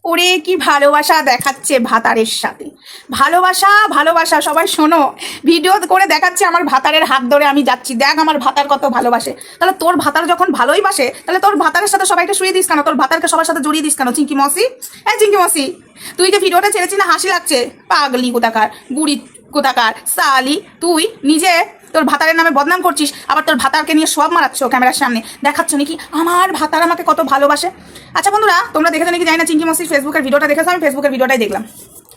ওরে কি ভালোবাসা দেখাচ্ছে ভাতারের সাথে। ভালোবাসা ভালোবাসা সবাই শোনো, ভিডিও করে দেখাচ্ছে আমার ভাতারের হাত ধরে আমি যাচ্ছি, দেখ আমার ভাতার কত ভালোবাসে। তাহলে তোর ভাতার যখন ভালোই বাসে, তাহলে তোর ভাতারের সাথে সবাইকে শুয়ে দিস কেন? তোর ভাতারকে সবার সাথে জড়িয়ে দিস কেন? চিঙ্কি মসি, হ্যাঁ চিঙ্কি মসি, তুই যে ভিডিওটা ছেড়েছি না, হাসি লাগছে। পাগলি কোথাকার, বুড়ি কোথাকার, সালি, তুই নিজে তোর ভাতারের নামে বদনাম করছিস, আবার তোর ভাতারকে নিয়ে সব মারাচ্ছ ক্যামেরার সামনে, দেখাচ্ছ নাকি আমার ভাতার আমাকে কত ভালোবাসে। আচ্ছা বন্ধুরা, তোমরা দেখেছো নাকি জানি না, চিঙ্কি মসির ফেসবুকের ভিডিওটা দেখেছো? আমি ফেসবুকের ভিডিওটাই দেখলাম।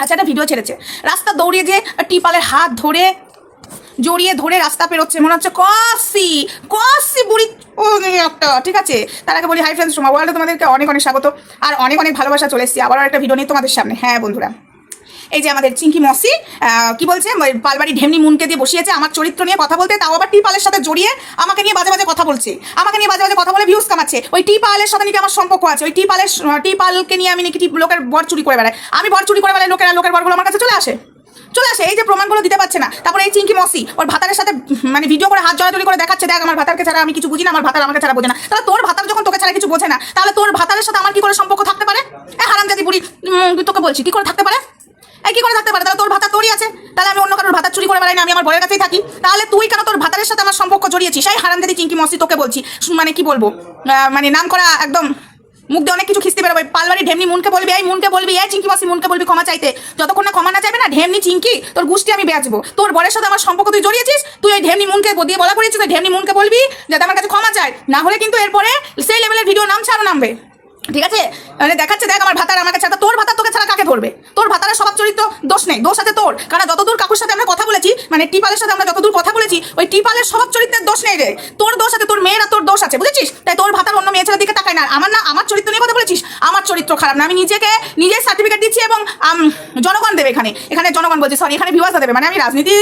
আচ্ছা, একটা ভিডিও ছেড়েছে, রাস্তা দৌড়িয়ে যে টিপালের হাত ধরে জড়িয়ে ধরে রাস্তা পেরোচ্ছে, মনে হচ্ছে কসি কসি বুড়ি ও একটা। ঠিক আছে, তার আগে বলি হাই ফ্রেন্ডস, সোমা ওয়ার্ল্ডে তোমাদেরকে অনেক অনেক স্বাগত আর অনেক অনেক ভালোবাসা। চলে এসেছি আবার একটা ভিডিও নিয়ে তোমাদের সামনে। হ্যাঁ বন্ধুরা, এই যে আমাদের চিঙ্কি মসি কি বলছে, পালবাড়ি ঢেমনি মুনকে দিয়ে বসিয়েছে আমার চরিত্র নিয়ে কথা বলতে, তাও আবার টিপালের সাথে জড়িয়ে আমাকে নিয়ে বাজে বাজে কথা বলছে, আমাকে নিয়ে বাজে বাজে কথা বলে ভিউজ কামাচ্ছে। ওই টিপালের সাথে নাকি আমার সম্পর্ক আছে, ওই টিপালকে নিয়ে আমি নাকি লোকের বর চুরি করে বেড়াই, আমি বর চুরি করে বেড়াই, লোকের বরগুলো আমার কাছে চলে আসে। এই যে প্রমাণগুলো দিতে পারছে না। তারপরে এই চিঙ্কি মসি ওর ভাতারের সাথে মানে ভিডিও করে হাত জড়াজড়ি করে দেখাচ্ছে, দেখ আমার ভাতারকে ছাড়া আমি কিছু বুঝি না, আমার ভাতার আমাকে ছাড়া বোঝে না। তাহলে তোর ভাতার যখন তোকে ছাড়া কিছু বোঝে না, তাহলে তোর ভাতারের সাথে আমার কি করে সম্পর্ক থাকতে পারে? হারামজাদি বুড়ি, তোকে বলছি কি করে থাকতে পারে, কি করে থাকতে পারে? তাহলে তোর ভাতা তোরই আছে, তাহলে আমি অন্য কারোর ভাতা চুরি করে বেড়াই না, আমি আমার বরের কাছেই থাকি। তাহলে তুই কেন তোর ভাতারের সাথে আমার সম্পর্ক জড়িয়েছিস? সেই হারামজাদি চিঙ্কি মসি, তোকে বলছি, মানে কি বলবো, মানে নাম করা একদম মুখ দিয়ে অনেক কিছু খিস্তি বেরোবে। পালবাড়ি ঢেমনি মুনকে বলবি, এই মুনকে বলবি, এই চিঙ্কি মসি মুনকে বলবি ক্ষমা চাইতে। যতক্ষণ না ক্ষমা না চাইবে না ঢেমনি চিঙ্কি, তোর গুষ্টি আমি বেচবো। তোর বরের সাথে আমার সম্পর্ক তুই জড়িয়েছিস, তুই ওই ঢেমনি মুনকে দিয়ে বলা করেছিস, ঢেমনি মুনকে বলবি যাতে আমার কাছে ক্ষমা চায়, না হলে কিন্তু এরপরে সেই লেভেলের ভিডিও নামছে আরো নামবে। ঠিক আছে, মানে দেখাচ্ছে দেখ আমার ভাতার আমাকে ছাড়া, তোর ভাতার তোকে ছাড়া কাকে ধরবে? তোর ভাতারের স্বভাব চরিত্র দোষ নেই, দোষ আছে তোর। কারণ যতদূর কাকুর সাথে আমরা কথা বলেছি, মানে টিপালের সাথে আমরা যতদূর কথা বলেছি, ওই টিপালের স্বভাব চরিত্রের দোষ নেই রে, তোর দোষ আছে, তোর মেয়েরা তোর দোষ আছে, বুঝেছিস? তাই তোর ভাতার অন্য মেয়ে ছেলের দিকে তাকায় না। আমার চরিত্র নিয়ে কথা বলেছিস, আমার চরিত্র খারাপ না, আমি নিজের সার্টিফিকেট দিচ্ছি এবং জনগণ দেবে, এখানে জনগণ বলছে, সরি এখানে ভিউয়ার্সরা দেবে, মানে আমি রাজনীতি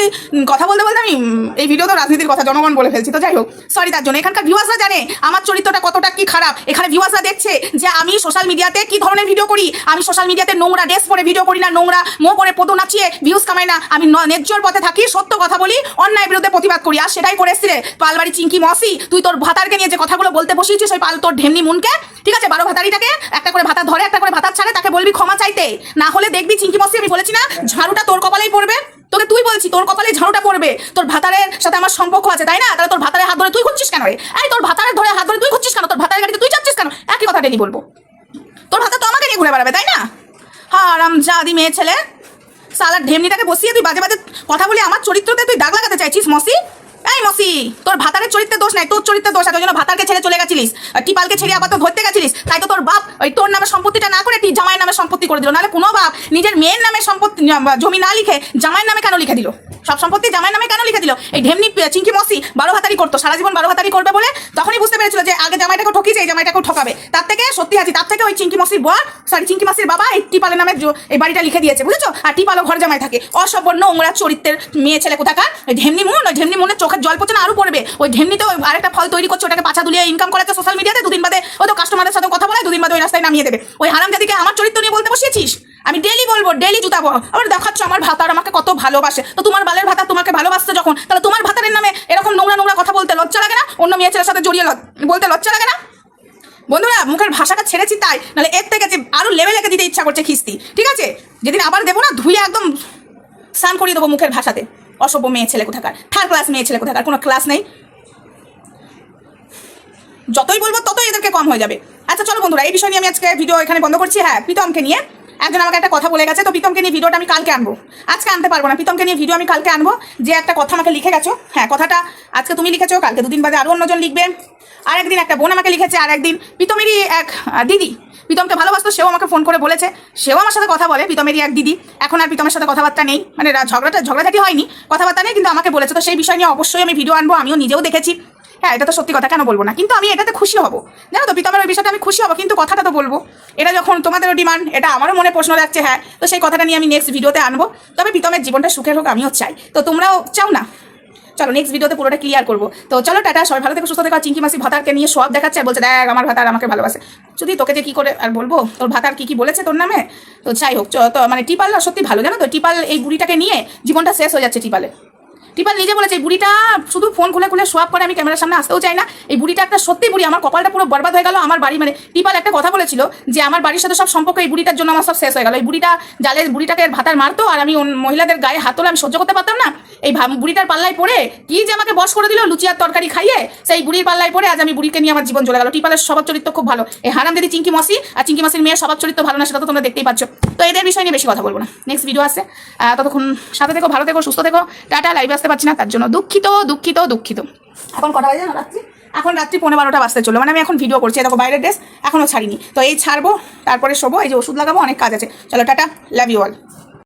কথা বলতে বলতে আমি এই ভিডিও তো রাজনীতির কথা জনগণ বলে ফেলছি, তো যাই হোক সরি তার জন্য। এখানকার ভিউয়ার্সরা জানে আমার চরিত্রটা কতটা কি খারাপ, এখানে ভিউয়ার্সরা দেখছে যে আমি সোশ্যাল মিডিয়াতে কি ধরনের ভিডিও করি। আমি সোশ্যাল মিডিয়াতে নোংরা ড্রেস পরে ভিডিও করি না, নোংরা মো করে পদু নাচিয়ে ভিউজ কামাই না, আমি ন্যায্যর পথে থাকি, সত্য কথা বলি, অন্যায় বিরুদ্ধে প্রতিবাদ করি, আর সেটাই করে এসছি রে পালবাড়ি চিঙ্কি মসি। তুই তোর ভাতারকে নিয়ে যে কথাগুলো বলতে বসিয়েছিস, ওই তোর ঢেমনি মুনকে, ঠিক আছে, 12 ভাতারিটাকে একটা করে ভাতা ধরে একটা করে ভাতার ছাড়ে, তাকে বলবি ক্ষমা চাইতে, না হলে দেখবি চিঙ্কি মসি, আমি বলেছি না ঝাড়ুটা তোর কপালেই পড়বে। তোকে তুই বলছি তোর কপালে ঝাড়ুটা পড়বে। তোর ভাতারের সাথে আমার সম্পর্ক আছে তাই না? তাহলে তোর ভাতারের হাত ধরে তুই খুঁজছিস কেন রে? এই তোর ভাতারের ধরে হাত ধরে তুই খুঁজছিস কেন? তোর ভাতারের গাড়িতে তুই চাচ্ছিস কেন? একই কথা ডেলি বলবো, তোর ভাতা তো আমাকে নিয়ে ঘুরে বেড়াবে তাই না? হারামজাদি মেয়ে ছেলে, সালার ঢেমনিটাকে বসিয়ে তুই বাজে বাজে কথা বলি আমার চরিত্রতে তুই দাগ লাগাতে চাইছিস মসি। এই মসি, তোর ভাতারের চরিত্রের দোষ নাই, তোর চরিত্রের দোষ আছে। ওই জন্য ভাতারকে ছেড়ে চলে গেছিলিস, টিপালকে ছেড়ে আবার তো ধরতে গেছিলিস, তাই তো তোর বাপ ওই তোর নামে সম্পত্তিটা না করে জামাইয়ের নামে সম্পত্তি করে দিল। নাহলে কোনো বাপ নিজের মেয়ের নামে সম্পত্তি জমি না লিখে জামাইয়ের নামে কেন লিখে দিল? সব সম্পত্তি জামাইয়ের নামে কেন লিখে দিল? এই ঢেমনি চিঙ্কি মসি 12 ভাতারি করতো, সারা জীবন 12 ভাতারি করবে বলে তখনই বুঝতে পেরেছিল যে আগে জামাইটাকে ঠকিয়েছে, এই জামাইটাকেও ঠকাবে। তার থেকে সত্যি আছে, তার থেকে ওই চিঙ্কি মসির বর, সরি চিঙ্কি মসির বাবা এই টিপালের নামে এই বাড়িটা লিখে দিয়েছে, বুঝেছো? আর টিপালও ঘর জামাই থাকে, অসভ্য নোংরা চরিত্রের মেয়ে ছেলে কোথাকার। ওই ঢেমনি মুন, ওই ঢেমনি মুনের চোখের জল পড়ছে না আরো পড়বে। ওই ঢেমনি তো আরেকটা ফল তৈরি করছে, ওটাকে পাছা দুলিয়ে ইনকাম করাচ্ছে সোশ্যাল মিডিয়াতে, দুদিন বাদে ও তো কাস্টমারের সাথে কথা বলে, দুদিন বাদে ওই রাস্তায় নামিয়ে দেবে। ওই হারামজাদিকে আমার চরিত্র নিয়ে বলতে বসিয়েছিস, আমি ডেলি বলবো, ডেলি জুতাবো, আবার দেখাচ্ছ আমার ভাতার আমাকে কত ভালোবাসে। তো তোমার বালের ভাতা তোমাকে ভালোবাসছে যখন, তাহলে তোমার ভাতারের নামে এরকম নোংরা নোংরা কথা বলতে লজ্জা লাগে না? অন্য মেয়ে ছেলের সাথে জড়িয়ে বলতে লজ্জা লাগে না? বন্ধুরা, মুখের ভাষাটা ছেড়েছি তাই, নাহলে এর থেকে যে আরো লেভেলে দিতে ইচ্ছা করছে খিস্তি। ঠিক আছে, যেদিন আবার দেবো না ধুয়ে একদম স্নান করিয়ে দেবো মুখের ভাষাতে। অসভ্য মেয়ে ছেলে কোথাকার, থার্ড ক্লাস মেয়ে ছেলে কোথাকার, কোনো ক্লাস নেই। যতই বলবো ততই এদেরকে কম হয়ে যাবে। আচ্ছা চলো বন্ধুরা, এই বিষয় নিয়ে আমি আজকে ভিডিও এখানে বন্ধ করছি। হ্যাঁ, প্রীতমকে নিয়ে একজন আমাকে একটা কথা বলে গেছে, তো প্রীতমকে নিয়ে ভিডিওটা আমি কালকে আনবো, আজকে আনতে পারবো না। প্রীতমকে নিয়ে ভিডিও আমি কালকে আনবো। যে একটা কথা আমাকে লিখে গেছো, হ্যাঁ কথাটা আজকে তুমি লিখেছো, কালকে দুদিন বাদে আরো অন্যজন লিখবে, আর একদিন একটা বোন আমাকে লিখেছে, আর একদিন প্রীতমেরই এক দিদি, প্রীতমকে ভালোবাসতো, সেও আমাকে ফোন করে বলেছে, সেও আমার সাথে কথা বলে, প্রীতমেরই এক দিদি। এখন আর প্রীতমের সাথে কথাবার্তা নেই, মানে ঝগড়াঝাটি হয়নি, কথাবার্তা নেই, কিন্তু আমাকে বলেছে। তো সেই বিষয় নিয়ে অবশ্যই আমি ভিডিও আনবো, আমিও নিজেও দেখেছি। হ্যাঁ, এটা তো সত্যি কথা, কেন বলবো না? কিন্তু আমি এটাতে খুশি হব, জানো তো, প্রীতমের ওই বিষয়টা আমি খুশি হব, কিন্তু কথাটা তো বলবো। এটা যখন তোমাদেরও ডিমান্ড, এটা আমারও মনে প্রশ্ন রাখছে, হ্যাঁ, তো সেই কথাটা নিয়ে আমি নেক্সট ভিডিওতে আনবো। তবে প্রীতমের জীবনটা সুখের হোক, আমিও চাই, তো তোমরাও চাও না? চলো নেক্সট ভিডিওতে পুরোটা ক্লিয়ার করবো। তো চলো টাটা, সবাই ভালো থেকে সুস্থ থেকে। চিঙ্কি মাসি ভাতারকে নিয়ে সব দেখাচ্ছে, বলছে দেখ আমার ভাতার আমাকে ভালোবাসে। যদি তোকে যে কি করে আর বলবো, তোর ভাতার কি বলেছে তোর নামে। তো যাই হোক, তো মানে টিপাল না সত্যি ভালো, জানো তো, টিপাল এই বুড়িটাকে নিয়ে জীবনটা শেষ হয়ে যাচ্ছে টিপালের। টিপাল নিজে বলেছে এই বুড়িটা শুধু ফোন খুলে খুলে সোয়াপ করে, আমি ক্যামেরার সামনে আসতেও চাই না। এই বুড়িটা একটা সত্যি বুড়ি, আমার কপালটা পুরো বরবাদ হয়ে গেল। আমার বাড়ি মানে টিপাল একটা কথা বলেছিল যে আমার বাড়ির সাথে সব সম্পর্ক এই বুড়িটার জন্য আমার সব শেষ হয়ে গেল। এই বুড়িটা জালে বুড়িটাকে ভাতার মারতো আর আমি মহিলাদের গায়ে হাত তোলে আমি সহ্য করতে পারতাম না। এই বুড়িটার পাল্লায় পড়ে কি যে আমাকে বশ করে দিল, লুচি আর তরকারি খাইয়ে, সেই বুড়ির পাল্লায় পড়ে আজ আমি বুড়িকে নিয়ে আমার জীবন চলে গেল। টিপালের স্বভাব চরিত্র খুব ভালো। এই হারাম দিদি চিঙ্কি মাসি আর চিঙ্কি মাসির মেয়ের স্বভাব চরিত্র ভালো না, সেটা তো তোমরা দেখতেই পাচ্ছ। তো এদের বিষয় নিয়ে বেশি কথা বলবো না, নেক্সট ভিডিও আছে। ততক্ষণ সাথে থেকো, ভালো থেকো, সুস্থ থেকো। টাটা। লাইভে আসতে পারছি না তার জন্য দুঃখিত দুঃখিত দুঃখিত। এখন কটা বাজে রাত্রি? এখন রাত্রি 11:15 বাজতে চলো, মানে আমি এখন ভিডিও করছি। দেখো বাইরের ড্রেস এখনও ছাড়িনি, তো এই ছাড়বো, তারপরে শোবো, এই যে ওষুধ লাগাবো, অনেক কাজ আছে। চলো টাটা, লাভ ইউ অল।